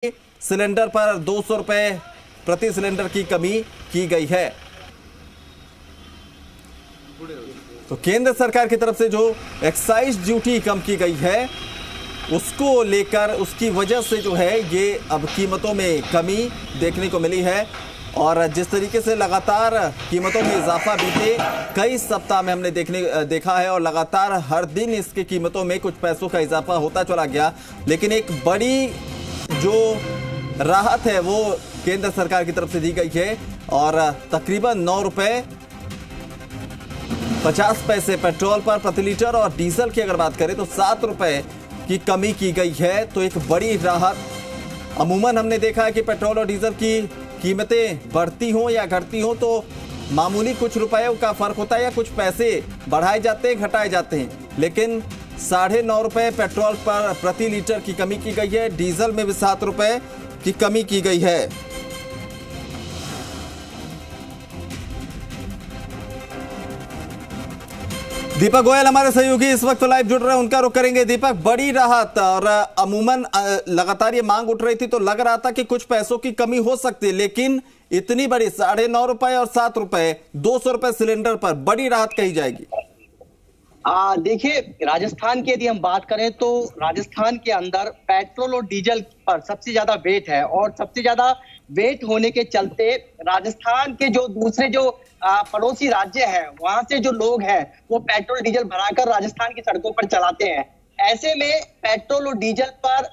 Cylinder पर 200 रुपए प्रति सिलेंडर की कमी की गई है। तो केंद्र सरकार की तरफ से जो एक्साइज ड्यूटी कम की गई है उसको लेकर, उसकी वजह से जो है ये अब कीमतों में कमी देखने को मिली है। और जिस तरीके से लगातार कीमतों में इजाफा बीते कई सप्ताह में हमने देखा है और लगातार हर दिन इसकी कीमतों में कुछ पैसों का इजाफा होता चला गया, लेकिन एक बड़ी जो राहत है वो केंद्र सरकार की तरफ से दी गई है और तकरीबन 9 रुपए 50 पैसे पेट्रोल पर प्रति लीटर और डीजल की अगर बात करें तो 7 रुपए की कमी की गई है। तो एक बड़ी राहत। अमूमन हमने देखा है कि पेट्रोल और डीजल की कीमतें बढ़ती हों या घटती हों तो मामूली कुछ रुपयों का फर्क होता है या कुछ पैसे बढ़ाए जाते हैं, घटाए जाते हैं, लेकिन 9.5 रुपए पेट्रोल पर प्रति लीटर की कमी की गई है। डीजल में भी 7 रुपए की कमी की गई है। दीपक गोयल हमारे सहयोगी इस वक्त लाइव जुड़ रहे हैं, उनका रुख करेंगे। दीपक, बड़ी राहत और अमूमन लगातार ये मांग उठ रही थी तो लग रहा था कि कुछ पैसों की कमी हो सकती है, लेकिन इतनी बड़ी 9.5 रुपए और 7 रुपए 200 रुपए सिलेंडर पर बड़ी राहत कही जाएगी। देखिए, राजस्थान की यदि हम बात करें तो राजस्थान के अंदर पेट्रोल और डीजल पर सबसे ज्यादा वेट है और सबसे ज्यादा वेट होने के चलते राजस्थान के जो दूसरे जो पड़ोसी राज्य हैं वहां से जो लोग हैं वो पेट्रोल डीजल भराकर राजस्थान की सड़कों पर चलाते हैं। ऐसे में पेट्रोल और डीजल पर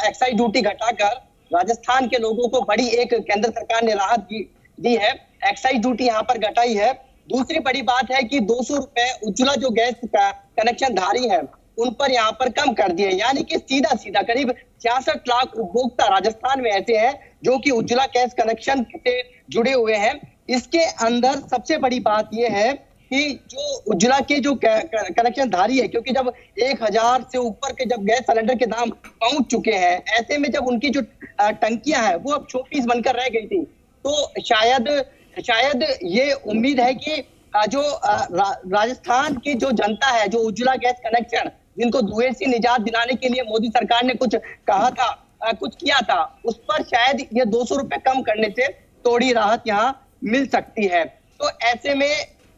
एक्साइज ड्यूटी घटाकर राजस्थान के लोगों को बड़ी एक केंद्र सरकार ने राहत दी है। एक्साइज ड्यूटी यहाँ पर घटाई है। दूसरी बड़ी बात है कि 200 रुपए उज्ज्वला जो गैस कनेक्शन धारी है उन पर यहाँ पर कम कर दिए, यानी कि सीधा सीधा करीब 66 लाख उपभोक्ता राजस्थान में ऐसे हैं जो कि उज्ज्वला गैस कनेक्शन से जुड़े हुए हैं। इसके अंदर सबसे बड़ी बात यह है कि जो उज्ज्वला के जो कनेक्शन धारी है, क्योंकि जब 1000 से ऊपर के जब गैस सिलेंडर के दाम पहुंच चुके हैं, ऐसे में जब उनकी जो टंकियां हैं वो अब शोपीस बनकर रह गई थी, तो शायद ये उम्मीद है कि जो राजस्थान की जो जनता है, जो उज्ज्वला गैस कनेक्शन जिनको धुएं से निजात दिलाने के लिए मोदी सरकार ने कुछ कहा था, कुछ किया था, उस पर शायद ये 200 रुपए कम करने से थोड़ी राहत यहाँ मिल सकती है। तो ऐसे में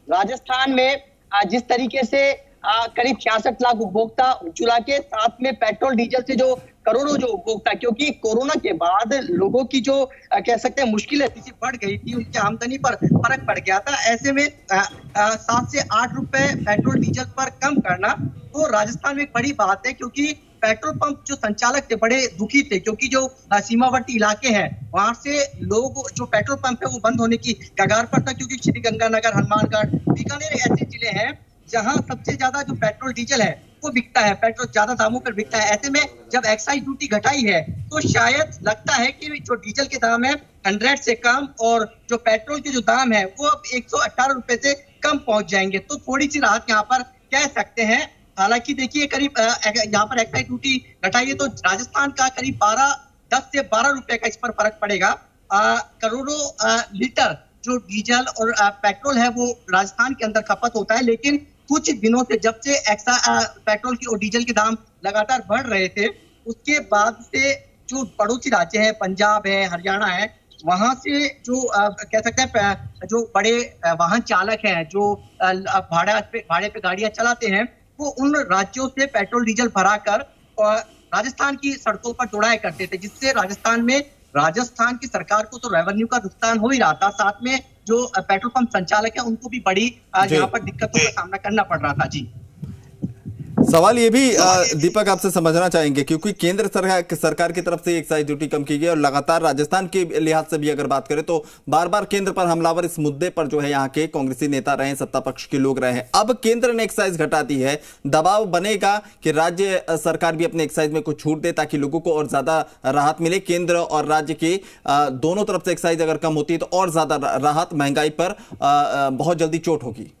राजस्थान में जिस तरीके से करीब 66 लाख उपभोक्ता उज्ज्वला के, साथ में पेट्रोल डीजल से जो करोड़ों जो उपभोक्ता, क्योंकि कोरोना के बाद लोगों की जो कह सकते हैं मुश्किलें बढ़ गई थी, उनकी आमदनी पर फर्क पड़ गया था। ऐसे में 7 से 8 रुपए पेट्रोल डीजल पर कम करना तो राजस्थान में एक बड़ी बात है, क्योंकि पेट्रोल पंप जो संचालक थे बड़े दुखी थे, क्योंकि जो सीमावर्ती इलाके हैं वहां से लोग जो पेट्रोल पंप है वो बंद होने की कगार पर था, क्योंकि श्रीगंगानगर, हनुमानगढ़, बीकानेर ऐसे जिले हैं जहां सबसे ज्यादा जो पेट्रोल डीजल है वो बिकता है, पेट्रोल ज्यादा दामों पर बिकता है। ऐसे में जब एक्साइज ड्यूटी घटाई है तो शायद लगता है कि जो डीजल के दाम है 100 से कम और जो पेट्रोल के जो दाम है वो अब 118 रुपए से कम पहुंच जाएंगे, तो थोड़ी सी राहत यहाँ पर कह सकते हैं। हालांकि देखिए, करीब यहाँ पर एक्साइज ड्यूटी घटाइए तो राजस्थान का करीब 10 से 12 रुपए का इस पर फर्क पड़ेगा। करोड़ों लीटर जो डीजल और पेट्रोल है वो राजस्थान के अंदर खपत होता है, लेकिन कुछ दिनों से जब से पेट्रोल की और डीजल के दाम लगातार बढ़ रहे थे, उसके बाद से जो पड़ोसी राज्य है, पंजाब है, हरियाणा है, वहां से जो कह सकते हैं जो बड़े वाहन चालक हैं जो भाड़े पे गाड़ियां चलाते हैं, वो उन राज्यों से पेट्रोल डीजल भराकर राजस्थान की सड़कों पर दौड़ाया करते थे, जिससे राजस्थान की सरकार को तो रेवेन्यू का नुकसान हो ही रहा था, साथ में जो पेट्रोल पंप संचालक है उनको भी बड़ी यहाँ पर दिक्कतों का सामना करना पड़ रहा था। जी, सवाल ये भी दीपक आपसे समझना चाहेंगे, क्योंकि केंद्र सरकार की तरफ से एक्साइज ड्यूटी कम की गई और लगातार राजस्थान के लिहाज से भी अगर बात करें तो बार बार केंद्र पर हमलावर इस मुद्दे पर जो है यहाँ के कांग्रेसी नेता रहे हैं, सत्ता पक्ष के लोग रहे हैं। अब केंद्र ने एक्साइज घटा दी है, दबाव बनेगा कि राज्य सरकार भी अपने एक्साइज में कुछ छूट दे ताकि लोगों को और ज्यादा राहत मिले। केंद्र और राज्य के दोनों तरफ से एक्साइज अगर कम होती है तो और ज्यादा राहत, महंगाई पर बहुत जल्दी चोट होगी।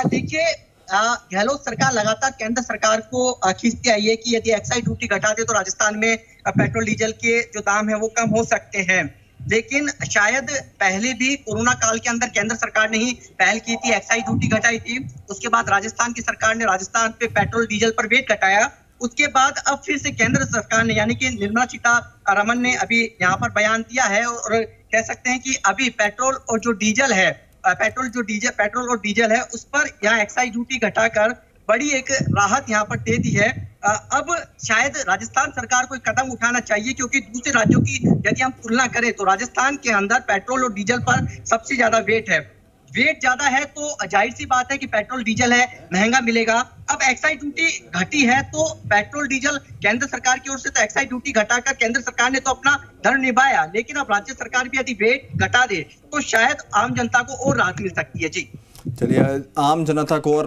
देखिए, गहलोत सरकार लगातार केंद्र सरकार को खींचती आई है कि यदि एक्साइज ड्यूटी घटा दे तो राजस्थान में पेट्रोल डीजल के जो दाम है वो कम हो सकते हैं, लेकिन शायद पहले भी कोरोना काल के अंदर केंद्र सरकार ने ही पहल की थी, एक्साइज ड्यूटी घटाई थी। उसके बाद राजस्थान की सरकार ने राजस्थान पे पेट्रोल डीजल पर वेट घटाया उसके बाद अब फिर से केंद्र सरकार ने यानी कि निर्मला सीतारमण ने अभी यहाँ पर बयान दिया है और कह सकते हैं कि अभी पेट्रोल और डीजल है उस पर यहाँ एक्साइज ड्यूटी घटाकर बड़ी एक राहत यहाँ पर दे दी है। अब शायद राजस्थान सरकार को एक कदम उठाना चाहिए, क्योंकि दूसरे राज्यों की यदि हम तुलना करें तो राजस्थान के अंदर पेट्रोल और डीजल पर सबसे ज्यादा वेट ज्यादा है, तो जाहिर सी बात है कि पेट्रोल डीजल है महंगा मिलेगा। अब एक्साइज ड्यूटी घटी है तो पेट्रोल डीजल केंद्र सरकार की ओर से तो एक्साइज ड्यूटी घटाकर केंद्र सरकार ने तो अपना धर्म निभाया, लेकिन अब राज्य सरकार भी यदि वेट घटा दे तो शायद आम जनता को और राहत मिल सकती है। जी चलिए, आम जनता को